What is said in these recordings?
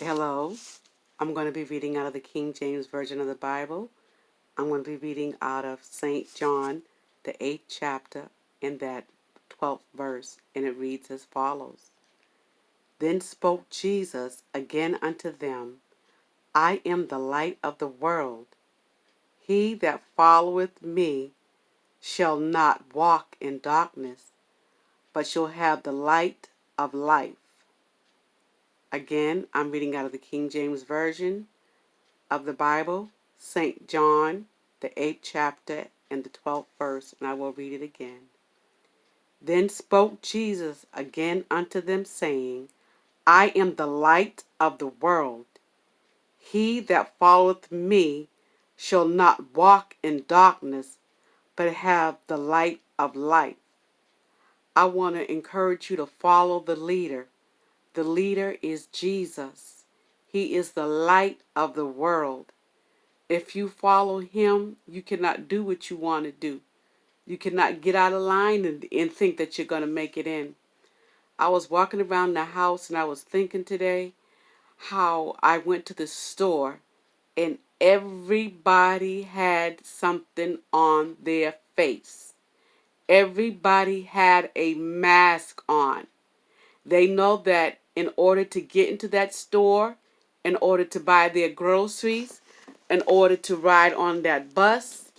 Hello, I'm going to be reading out of the King James Version of the Bible. I'm going to be reading out of St. John, the 8th chapter, in that 12th verse, and it reads as follows. Then spoke Jesus again unto them, I am the light of the world. He that followeth me shall not walk in darkness, but shall have the light of life. Again, I'm reading out of the King James Version of the Bible, St. John, the 8th chapter, and the 12th verse, and I will read it again. Then spoke Jesus again unto them, saying, I am the light of the world. He that followeth me shall not walk in darkness, but have the light of life. I want to encourage you to follow the leader. The leader is Jesus. He is the light of the world. If you follow him, you cannot do what you want to do. You cannot get out of line and think that you're going to make it in. I was walking around the house and I was thinking today how I went to the store and everybody had something on their face. Everybody had a mask on. They know that in order to get into that store, in order to buy their groceries, in order to ride on that bus,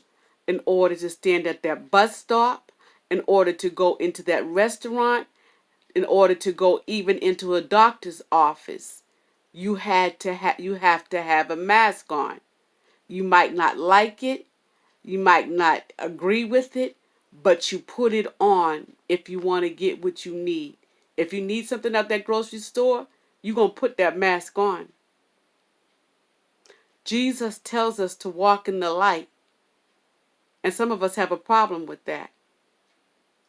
in order to stand at that bus stop, in order to go into that restaurant, in order to go even into a doctor's office, you have to have a mask on. You might not like it, you might not agree with it, but you put it on if you want to get what you need. If you need something at that grocery store, you're going to put that mask on. Jesus tells us to walk in the light, and some of us have a problem with that.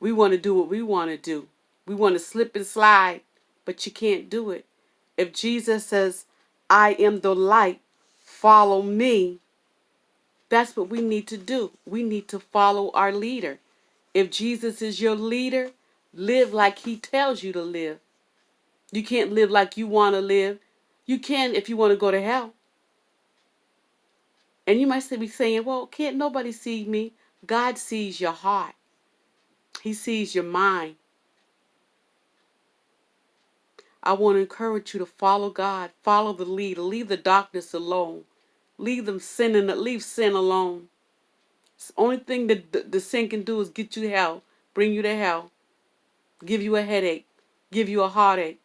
We want to do what we want to do. We want to slip and slide, but you can't do it. If Jesus says, I am the light, follow me, that's what we need to do. We need to follow our leader. If Jesus is your leader, live like he tells you to live. You can't live like you want to live. You can if you want to go to hell. And you might be saying, well, can't nobody see me? God sees your heart. He sees your mind. I want to encourage you to follow God, follow the leader, leave the darkness alone. Leave sin alone. It's the only thing that the sin can do is get you to hell, bring you to hell, give you a headache, give you a heartache.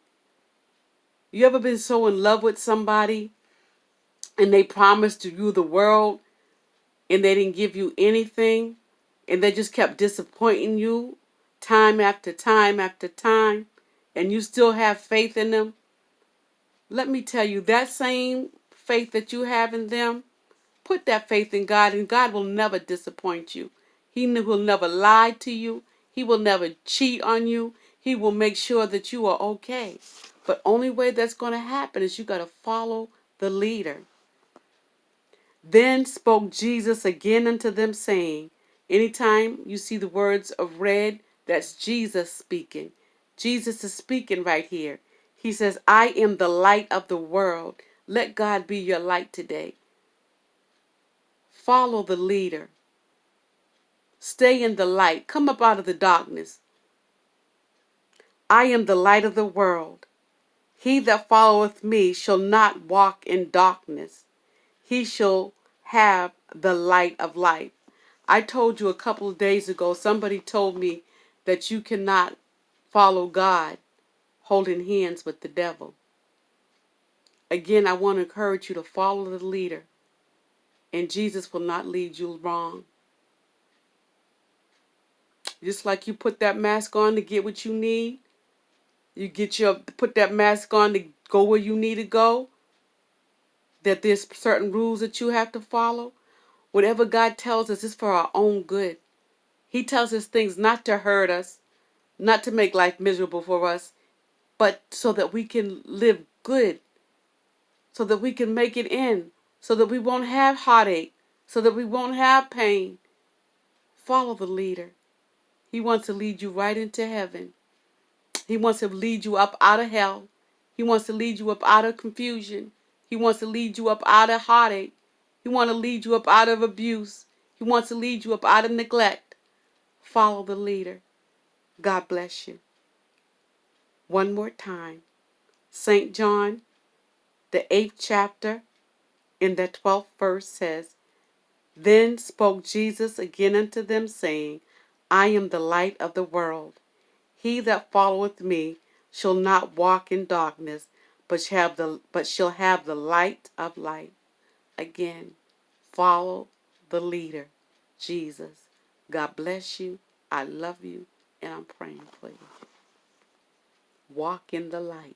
You ever been so in love with somebody and they promised you the world and they didn't give you anything and they just kept disappointing you time after time after time and you still have faith in them? Let me tell you, that same faith that you have in them, put that faith in God, and God will never disappoint you. He will never lie to you. He will never cheat on you. He will make sure that you are okay. But only way that's going to happen is you got to follow the leader. Then spoke Jesus again unto them, saying, anytime you see the words of red, that's Jesus speaking. Jesus is speaking right here. He says, I am the light of the world. Let God be your light today. Follow the leader. Stay in the light. Come up out of the darkness. I am the light of the world. He that followeth me shall not walk in darkness. He shall have the light of life. I told you a couple of days ago, somebody told me that you cannot follow God holding hands with the devil. Again, I want to encourage you to follow the leader, and Jesus will not lead you wrong. Just like you put that mask on to get what you need, put that mask on to go where you need to go, that there's certain rules that you have to follow. Whatever God tells us is for our own good. He tells us things not to hurt us, not to make life miserable for us, but so that we can live good, so that we can make it in, so that we won't have heartache, so that we won't have pain. Follow the leader. He wants to lead you right into heaven. He wants to lead you up out of hell He wants to lead you up out of confusion. He wants to lead you up out of heartache. He wants to lead you up out of abuse. He wants to lead you up out of neglect. Follow the leader. God bless you. One more time. St. John, the 8th chapter, in the 12th verse says, Then spoke Jesus again unto them, saying, I am the light of the world. He that followeth me shall not walk in darkness, but shall have the light of life. Again, follow the leader, Jesus. God bless you. I love you, and I'm praying for you. Walk in the light.